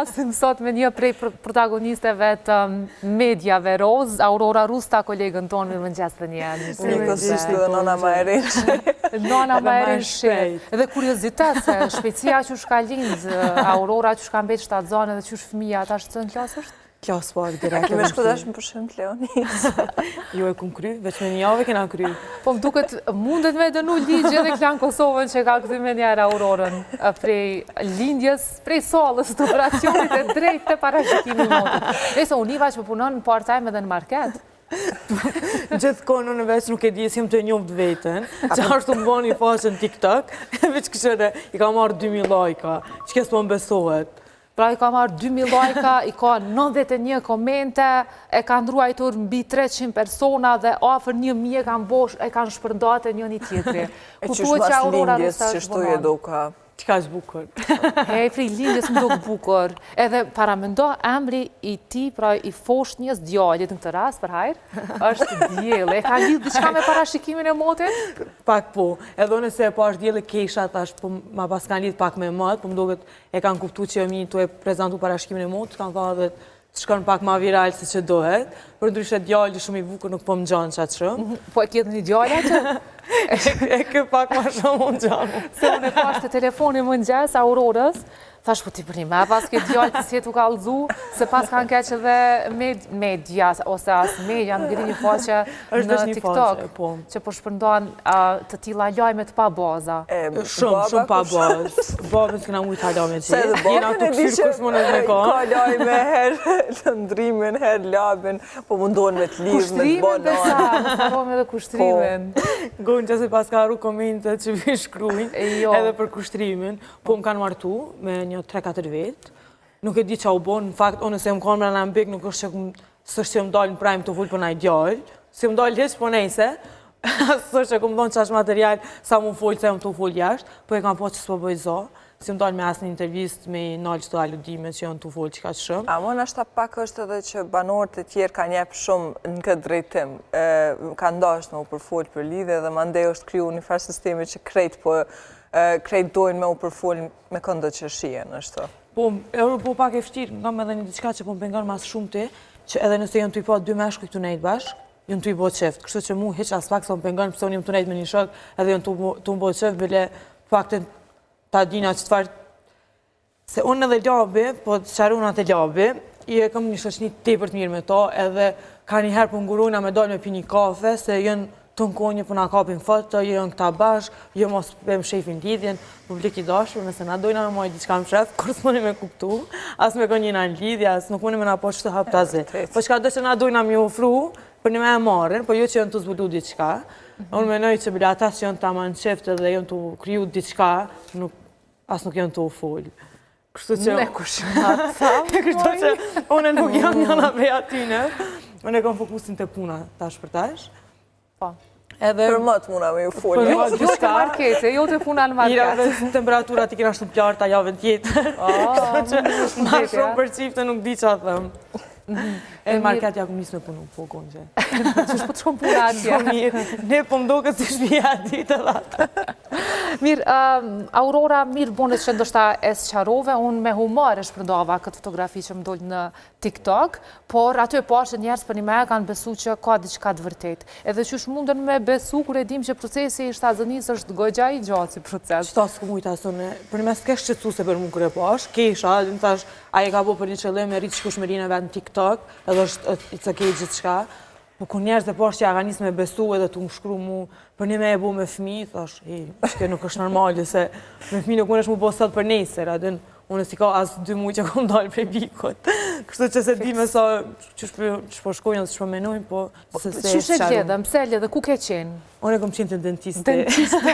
flasim sot me një prej protagonisteve të mediave roz, Aurora Rusta, kolegën tonë, me mëngjes të një. Njëkohësisht dhe nona ma e rinë. Nona ma e rinë shpejt. Edhe kuriozitet se shpejtësia që shka lindë, Aurora që shka mbet shtatzane dhe që shfëmija, ata shtë të në klasë është? Klasë pak, direkt. Kime shkodash më përshëm të Leonis. Jo e kum kry, veç me një javë kena kry. Po më duket mundet me dënu ligje edhe Klan Kosovën që ka këtë me njerë Aurorën prej lindjes, prej salës të operacionit e drejt të parashikimi motit. Nëse univa që punon në part-time edhe në market. Gjithë konë në veç nuk e di, si më të njoftë vetën, që ashtu më bani faqën TikTok, veç këshëre i ka marrë 2000 lajka, që kësë po më besohet. Pra i ka marrë 2000 lajka, i ka 91 komente, e ka ndruajtur mbi 300 persona dhe afër 1000 e kanë shpërndate një tjetri. E që shmas lindjes që shtu e duka. Që ka është bukur. Fri lindjes më duke bukur. Edhe paramendo emri i ti, pra i foshnjës djallit në këtë rast, për hajrë, është djeli. E ka lidhë diçka me parashikimin e motit? Pak po. Edhe nëse po është djeli kesha, tash po ma pas kanë lidhë pak me matë, po më duket e kanë kuptu që mi të e prezentu parashikimin e motit, kanë thënë dhe të shkon pak ma viral se që dohet, për ndryshe djalli shumë i bukur nuk po më gjanë qatë shumë. Po e kjetë një djalli atë? E kë pak ma shumë më gjanë. Se unë e pas të telefoni më njës, Aurorës, thash po ti për një me pas këtë djallë të sjetu ka lëzu, se pas kanë keqë edhe media, ose asë media në gëri një faqe në TikTok, që po shpërndohen të tila lajme të pa baza. Shumë pa bazë. Babën s'këna mujtë hajda me gjithë. Jena të këshirë kush më në me ka. Ka lajme herë të ndrimin, herë labin, po mundohen me të lidhë, me të Kushtrimin dhe sa, më farom edhe kushtrimin. Gonë që se pas ka arru komentet që vi shkrujnë, edhe për kushtrimin, po më kanë martu me një 3-4 vetë. Nuk e di që u bonë, në fakt, unë se më konë mërë në mbik, nuk është që më dalë në prajmë të vullë për në i djallë. Si më dalë heqë po nejse, së që këmë donë qash material, sa më full, se më të full jashtë, po e kam po që s'po bëjë zo. Si më dalë me asë një intervjist me nalë që të aludime që janë të full që ka shumë. A më nështë pak është edhe që banorët e tjerë ka njepë shumë në këtë drejtim. Ka ndasht me u përfull për lidhe dhe mandej është kryu një farë sistemi që krejt dojnë me u përfull me këndët që shien, është të. Po pak e fështirë, nga me dhe një diçka që po më pengon mas shumë ti, që edhe nëse jënë të i po 2 meshkuj këtu nejtë bashkë, jënë të i bo qeft. Kështu që mu heq as pak se më pengon, pëse unë jëmë të nejtë me një shok, edhe jënë të më bo qeft, bile pak të ta dina që të farë, se unë edhe labi, po të qarunat e labi, i e kam një shoqni tepër të mirë me ta, edhe ka një herë për ngurujna me dalë me pi një kafe, se jënë të në konjë për nga kapin foto, jënë këta bashkë, jënë mos për më shefin lidhjen, publik i dashur, nëse na dojna me mojë diçka më shef, kur s'moni me kuptu, as me konjë në lidhja, as nuk moni me na po që të hap të azi. Po qka do që na dojna me ofru, për një me e marrin, po jo që jënë të zbulu diçka. Unë menoj që bila ata që jënë të amanë qeftë dhe jënë të kriju diçka, as nuk jënë të ufull. Kështu që... Ne kushinat, sa? Kështu që unë nuk jam njëna prej atyne. Unë e kom fokusin të puna tash për tash. Po. Për më të muna me ju folë. Jo të markete, jo të puna në market. Temperaturat i kena shumë pjarta javën tjetër. Ma shumë për qifte nuk di që a thëmë. E në market ja ku njësë me punu, po konë që. Që shpo të shumë puna atje. Ne po mdo këtë si shpija ditë dhe atë. Mirë, Aurora, mirë bonët që ndoshta e sëqarove, unë me humor e shpërndova këtë fotografi që më dollë në TikTok, por aty e pashë njerës për një me kanë besu që ka diçka të vërtet. Edhe që mundën me besu kur e dim që procesi i shtazënis është gogja i gjatë si proces. Qëta s'ku mujta asone, për një mes t'kesh qëtësu se për mu kërë pash, kesha, dhe në thash, aje ka bo për një qëllim e rritë shkush me rinë vetë në TikTok, edhe është i cëkej gjithë shka. Po kur njerës dhe pash që ja ka njësë me besu edhe të më shkru mu për një me e bu me fmi, thash, shke nuk është normali, se me fmi nuk më është mu bo sot për nesër, adin, unë si ka as 2 muj që kom dalë prej bikot. Kështu që se di me sa që po shkojnë dhe që po menojnë, po se se që shë gjedëm, pse ledhe, ku ke qenë? Unë e kom qenë të dentiste. Dentiste?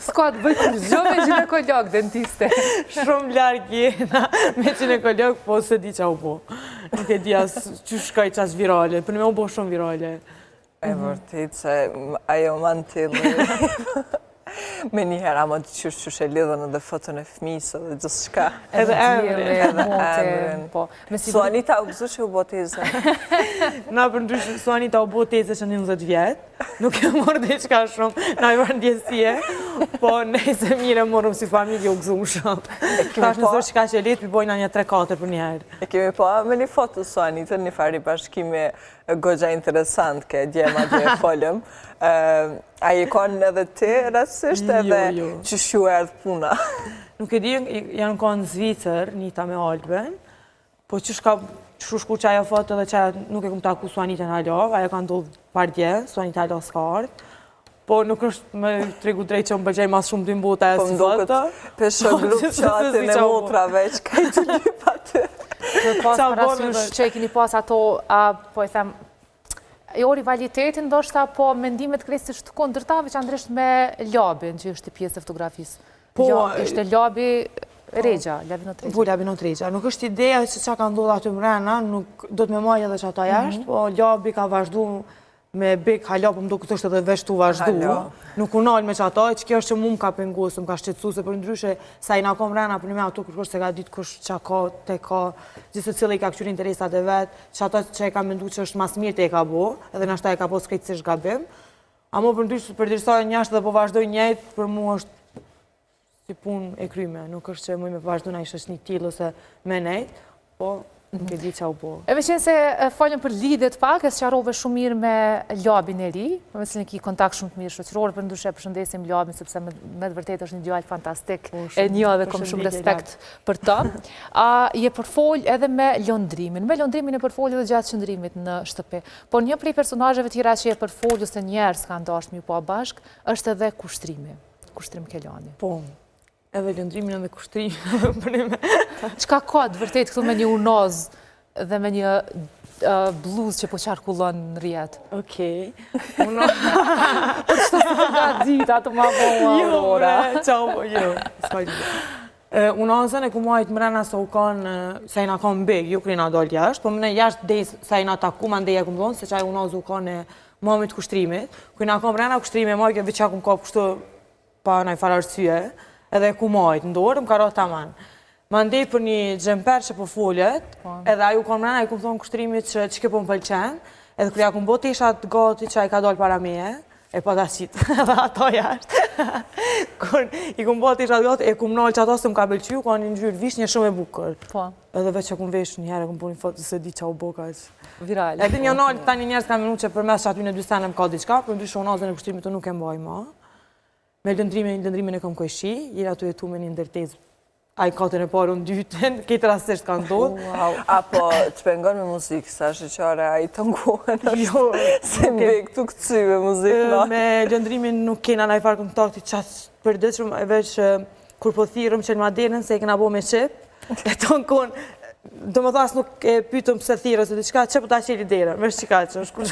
Ska të bëjtë gjë me ginekolog, dentiste. Shumë largë jena me ginekolog, po se di qa u po. Nuk e di as që shkaj qas virale, për me u bo shumë virale. E vërtit se ajo man t'ilë. Me njëherë, ama të qysh e lidhën edhe fotën e fmisë dhe gjithë shka. Edhe emrin. Suanita u gëzu që u bo teze. Na për ndryshë, Suanita u bo teze që 11 vjetë. nuk e morë diçka shumë, na i vërë ndjesie, po nëse mire morëm si familje u gëzumë shumë. Tash nësër që ka që letë, pi bojna një 3-4 për njëherë. E kemi pa me një foto su Anitën, një fari bashkimi gogja interesant ke djema dje folëm. A i konë edhe ti rasisht edhe që shu erdhë puna? Nuk e di, janë konë Zvicër, njëta me Alben, po që shku qaja foto dhe qaja nuk e këmë taku Suanitën Halov, ajo ka ndodhë pardje, Suanitën Halov s'ka ardhë, po nuk është me tregu drejt që më bëgjej mas shumë të imbota e si foto. Për shë grupë qatën e motrave, që ka i të lypa të. Të pas parasysh që e keni pas ato, po e them, jo rivalitetin ndoshta, po mendimet kresisht kundërta, veçanërisht me Labin, që është pjesë e fotografisë. Ishte Labi Regja, Labinot Regja. Po, Labinot Regja. Nuk është ideja që qa ka ndodhë aty mrena, nuk do të me majë edhe që ata jashtë, po Labi ka vazhdu me Bek Halop, më do këtë është edhe veshtu vazhdu. Nuk unalë me që ata, që kjo është që mu më ka pengusë, më ka shqetsu, se për ndryshe, sa i na kom mrena, për një me ato kërkosh se ka ditë kush qa ka, te ka, gjithë cilë i ka këqyri interesat e vetë, që ata që e ka mendu që është mas mirë te e ka bo, edhe nashta e ka po s'krejtësish gabim. Amo për ndryshe, për dirësoj njashtë dhe po vazhdoj njëjtë, për mu është si pun e kryme, nuk është që muj me vazhdu na ishtë një tilë ose me nejtë, po nuk e di qa u po. E me qenë se falem për lidhet pak, e sqarove shumë mirë me Labin e ri, me cilin ki kontakt shumë të mirë shoqëror, për ndryshe përshëndesim Labin, sepse me të vërtet është një djalë fantastik, e një dhe kom shumë respekt për ta. Je përfol edhe me lëndrimin. Me lëndrimin e përfol edhe gjatë qëndrimit në shtëpi. Por një prej personazheve tjera që je përfol, ose njerës ka ndasht mju pa bashk, është edhe kushtrimi. Kushtrim Kelani. Po, edhe lëndrimin edhe kushtrimin. Qka ka të vërtet këtu me një unaz dhe me një bluzë që po qarkullon në rjetë? Okej. Po qëto si të nga dita të ma bo Aurora? Jo, unazën e ku majtë mrena se u kanë, se i na kanë beg, ju krina dollë jashtë, po mëne jashtë dhej se i na taku, ma ndeja ku më dhonë, se qaj unazë u kanë e mamit kushtrimit, ku i na kanë mrena kushtrimit, majke veqa ku më ka kushtu pa na i farë arsye, edhe ku majtë, ndorë, më ka rohë taman. Ma ndej për një gjemper që po foljet, edhe aju kanë mrena, i ku më thonë kushtrimit që ke po më pëlqen, edhe kërja ku më botë ishat gati që a i ka dollë para meje, e pa ta qitë, edhe ato jashtë. Kur i ku më botë ishat gati, e ku më nalë që ato së më ka pëlqyu, ka një njërë vish një shumë e bukër. Edhe veç që ku më vesh një herë, ku më po një foto se di qa u boka. Viral. Edhe një nalë, ta një njerës ka minu që për mes që aty në dy sene më ka diqka, për ndryshë unazën e kushtrimit të nuk e mbaj ma. Me lëndrimin e kom kojshi, jera tu jetu me një ndërtez, a i katën e parë në dytën, këtë rasisht ka ndodhë. Apo të pengon me muzikë, sa shëqare a i të ngohen është, se me këtu këtësy me muzikë. Me lëndrimin nuk kena na i farë kontakti qatë përdeshëm, e veç kur po thirëm që në madenën, se i kena bo me qep, e tonë konë, do më thasë nuk e pytëm pëse thirë, ose diqka, që po ta qeli derën, me shqika që është kur